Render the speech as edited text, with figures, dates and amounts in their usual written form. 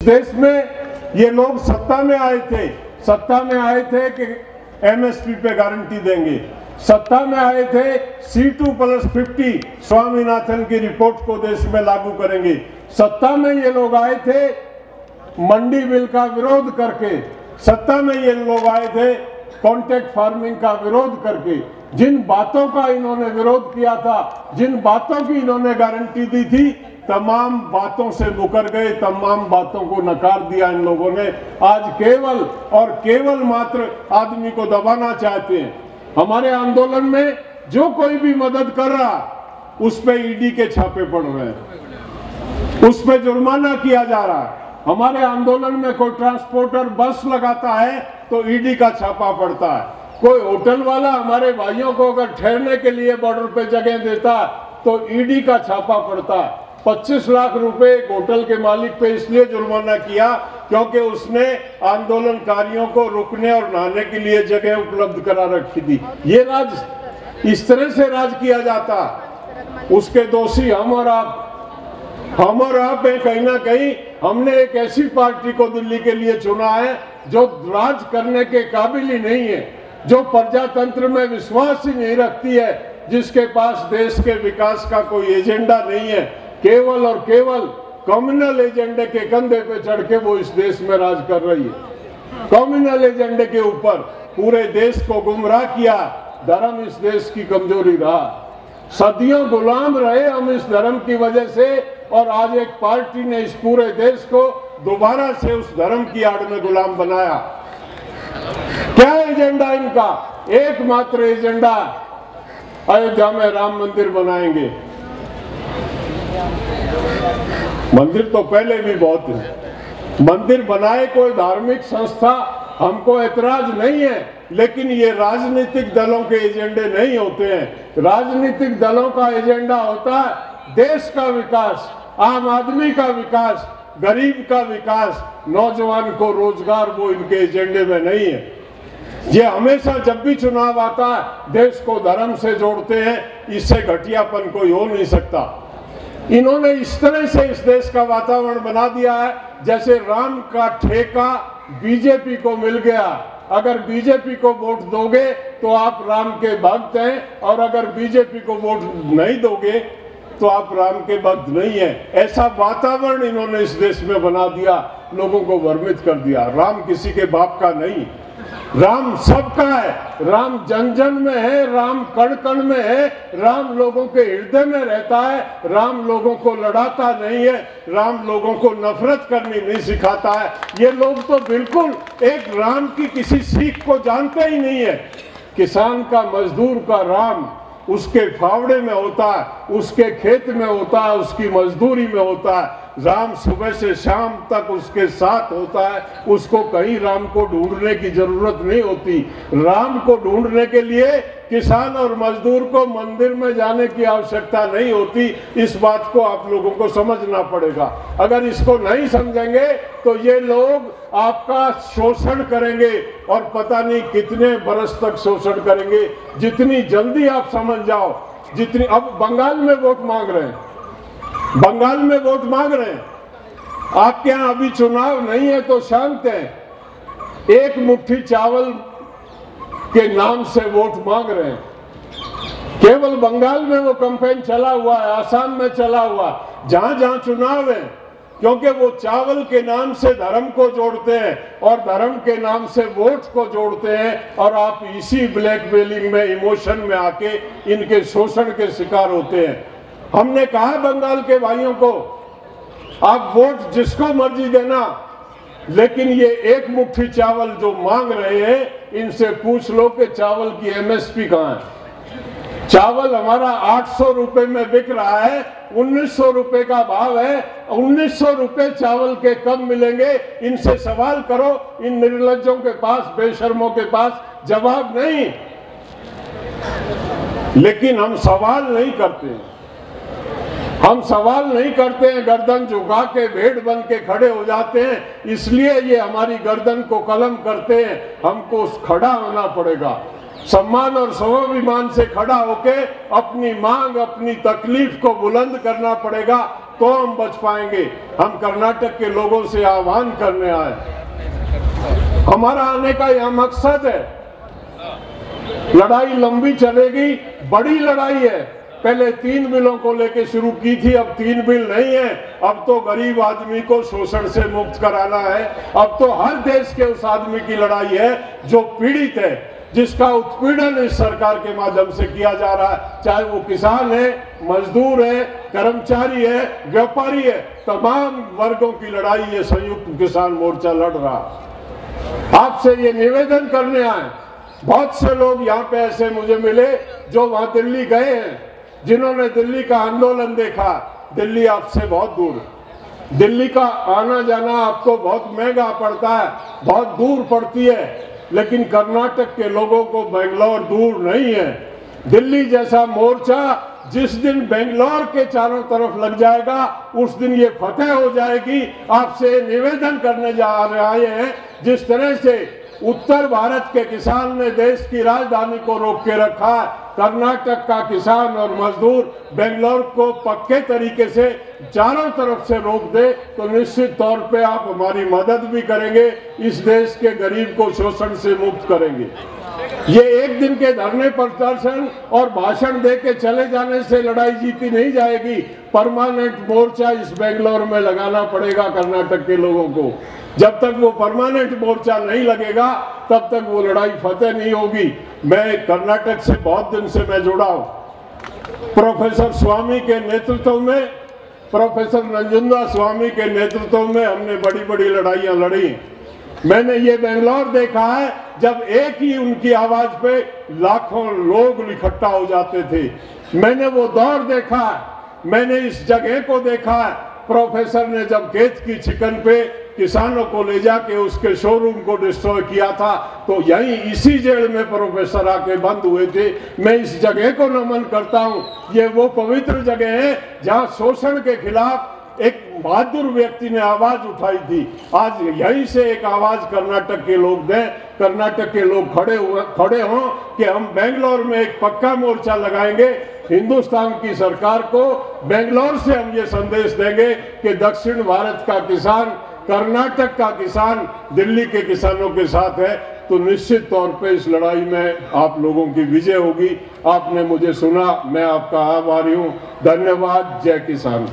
देश में ये लोग सत्ता में आए थे कि एमएसपी पे गारंटी देंगे, सत्ता में आए थे C2+50 स्वामीनाथन की रिपोर्ट को देश में लागू करेंगे, सत्ता में ये लोग आए थे मंडी बिल का विरोध करके, सत्ता में ये लोग आए थे कॉन्ट्रैक्ट फार्मिंग का विरोध करके। जिन बातों का इन्होंने विरोध किया था, जिन बातों की इन्होंने गारंटी दी थी, तमाम बातों से मुकर गए, तमाम बातों को नकार दिया इन लोगों ने। आज केवल और केवल मात्र आदमी को दबाना चाहते हैं। हमारे आंदोलन में जो कोई भी मदद कर रहा उस पे ईडी के छापे पड़ रहे हैं, उस पे जुर्माना किया जा रहा है। हमारे आंदोलन में कोई ट्रांसपोर्टर बस लगाता है तो ईडी का छापा पड़ता है। कोई होटल वाला हमारे भाइयों को अगर ठहरने के लिए बॉर्डर पे जगह देता तो ईडी का छापा पड़ता है। 25 लाख रुपए एक होटल के मालिक पे इसलिए जुर्माना किया क्योंकि उसने आंदोलनकारियों को रुकने और नहाने के लिए जगह उपलब्ध करा रखी थी। ये राज, इस तरह से राज किया जाता। उसके दोषी हम और आप हैं। कहीं ना कहीं हमने एक ऐसी पार्टी को दिल्ली के लिए चुना है जो राज करने के काबिल ही नहीं है, जो प्रजातंत्र में विश्वास ही नहीं रखती है, जिसके पास देश के विकास का कोई एजेंडा नहीं है। केवल और केवल कम्युनल एजेंडे के कंधे पे चढ़ के वो इस देश में राज कर रही है। कम्युनल एजेंडे के ऊपर पूरे देश को गुमराह किया। धर्म इस देश की कमजोरी रहा, सदियों गुलाम रहे हम इस धर्म की वजह से, और आज एक पार्टी ने इस पूरे देश को दोबारा से उस धर्म की आड़ में गुलाम बनाया। क्या एजेंडा इनका? एकमात्र एजेंडा, अयोध्या में राम मंदिर बनाएंगे। मंदिर तो पहले भी बहुत है, मंदिर बनाए कोई धार्मिक संस्था, हमको एतराज नहीं है, लेकिन ये राजनीतिक दलों के एजेंडे नहीं होते हैं। राजनीतिक दलों का एजेंडा होता है देश का विकास, आम आदमी का विकास, गरीब का विकास, नौजवान को रोजगार, वो इनके एजेंडे में नहीं है। ये हमेशा जब भी चुनाव आता है देश को धर्म से जोड़ते हैं, इससे घटियापन कोई हो नहीं सकता। इन्होंने इस तरह से इस देश का वातावरण बना दिया है जैसे राम का ठेका बीजेपी को मिल गया। अगर बीजेपी को वोट दोगे तो आप राम के भक्त हैं, और अगर बीजेपी को वोट नहीं दोगे तो आप राम के भक्त नहीं है। ऐसा वातावरण इन्होंने इस देश में बना दिया, लोगों को भ्रमित कर दिया। राम किसी के बाप का नहीं, राम सबका है, राम जन जन में है, राम कण कण में है, राम लोगों के हृदय में रहता है, राम लोगों को लड़ाता नहीं है, राम लोगों को नफरत करनी नहीं सिखाता है। ये लोग तो बिल्कुल एक राम की किसी सीख को जानते ही नहीं है। किसान का, मजदूर का राम उसके फावड़े में होता है, उसके खेत में होता है, उसकी मजदूरी में होता है। राम सुबह से शाम तक उसके साथ होता है, उसको कहीं राम को ढूंढने की जरूरत नहीं होती। राम को ढूंढने के लिए किसान और मजदूर को मंदिर में जाने की आवश्यकता नहीं होती। इस बात को आप लोगों को समझना पड़ेगा। अगर इसको नहीं समझेंगे तो ये लोग आपका शोषण करेंगे, और पता नहीं कितने बरस तक शोषण करेंगे। जितनी जल्दी आप समझ जाओ, जितनी, अब बंगाल में वोट मांग रहे हैं, बंगाल में वोट मांग रहे हैं। आपके यहाँ अभी चुनाव नहीं है तो शांत हैं। एक मुट्ठी चावल के नाम से वोट मांग रहे हैं। केवल बंगाल में वो कैंपेन चला हुआ है, आसाम में चला हुआ, जहां जहां चुनाव है, क्योंकि वो चावल के नाम से धर्म को जोड़ते हैं और धर्म के नाम से वोट को जोड़ते हैं। और आप इसी ब्लैकमेलिंग में, इमोशन में आके इनके शोषण के शिकार होते हैं। हमने कहा बंगाल के भाइयों को, आप वोट जिसको मर्जी देना, लेकिन ये एक मुट्ठी चावल जो मांग रहे हैं, इनसे पूछ लो कि चावल की एमएसपी कहां है। चावल हमारा 800 रुपए में बिक रहा है, 1900 रुपए का भाव है। 1900 रुपए चावल के कब मिलेंगे? इनसे सवाल करो। इन निर्लज्जों के पास, बेशर्मों के पास जवाब नहीं। लेकिन हम सवाल नहीं करते हैं, हम सवाल नहीं करते हैं, गर्दन झुका के भेड़ बन के खड़े हो जाते हैं। इसलिए ये हमारी गर्दन को कलम करते हैं। हमको खड़ा होना पड़ेगा, सम्मान और स्वाभिमान से खड़ा होके अपनी मांग, अपनी तकलीफ को बुलंद करना पड़ेगा। तो हम बच पाएंगे। हम कर्नाटक के लोगों से आह्वान करने आए, हमारा आने का यह मकसद है। लड़ाई लंबी चलेगी, बड़ी लड़ाई है। पहले 3 बिलों को लेकर शुरू की थी, अब 3 बिल नहीं है। अब तो गरीब आदमी को शोषण से मुक्त कराना है। अब तो हर देश के उस आदमी की लड़ाई है जो पीड़ित है, जिसका उत्पीड़न इस सरकार के माध्यम से किया जा रहा है। चाहे वो किसान है, मजदूर है, कर्मचारी है, व्यापारी है, तमाम वर्गों की लड़ाई ये संयुक्त किसान मोर्चा लड़ रहा है। आपसे ये निवेदन करने आए। बहुत से लोग यहाँ पे ऐसे मुझे मिले जो वहां दिल्ली गए हैं, जिन्होंने दिल्ली का आंदोलन देखा। दिल्ली आपसे बहुत दूर, दिल्ली का आना जाना आपको बहुत महंगा पड़ता है, बहुत दूर पड़ती है। लेकिन कर्नाटक के लोगों को बेंगलोर दूर नहीं है। दिल्ली जैसा मोर्चा जिस दिन बेंगलोर के चारों तरफ लग जाएगा, उस दिन ये फतेह हो जाएगी। आपसे निवेदन करने जा रहे हैं, जिस तरह से उत्तर भारत के किसान ने देश की राजधानी को रोक के रखा है, कर्नाटक का किसान और मजदूर बेंगलोर को पक्के तरीके से चारों तरफ से रोक दे तो निश्चित तौर पे आप हमारी मदद भी करेंगे, इस देश के गरीब को शोषण से मुक्त करेंगे। ये एक दिन के धरने प्रदर्शन और भाषण दे के चले जाने से लड़ाई जीती नहीं जाएगी। परमानेंट मोर्चा इस बेंगलोर में लगाना पड़ेगा कर्नाटक के लोगों को। जब तक वो परमानेंट मोर्चा नहीं लगेगा, तब तक वो लड़ाई फतेह नहीं होगी। मैं कर्नाटक से बहुत दिन से मैं जुड़ा हूं। प्रोफेसर स्वामी के नेतृत्व में, प्रोफेसर नंजुंदा स्वामी के नेतृत्व में हमने बड़ी बड़ी लड़ाइयां लड़ी। मैंने ये बेंगलोर देखा है जब एक ही उनकी आवाज पे लाखों लोग इकट्ठा हो जाते थे। मैंने वो दौर देखा है, मैंने इस जगह को देखा है। प्रोफेसर ने जब खेत की चिकन पे किसानों को ले जाके उसके शोरूम को डिस्ट्रॉय किया था, तो यहीं इसी जेल में प्रोफेसर आके बंद हुए थे। मैं इस जगह को नमन करता हूँ। ये वो पवित्र जगह है जहाँ शोषण के खिलाफ एक बहादुर व्यक्ति ने आवाज उठाई थी। आज यहीं से एक आवाज कर्नाटक के लोग दें, कर्नाटक के लोग खड़े हों कि हम बेंगलोर में एक पक्का मोर्चा लगाएंगे। हिंदुस्तान की सरकार को बेंगलोर से हम ये संदेश देंगे कि दक्षिण भारत का किसान, कर्नाटक का किसान दिल्ली के किसानों के साथ है। तो निश्चित तौर पे इस लड़ाई में आप लोगों की विजय होगी। आपने मुझे सुना, मैं आपका आभारी हूँ। धन्यवाद। जय किसान।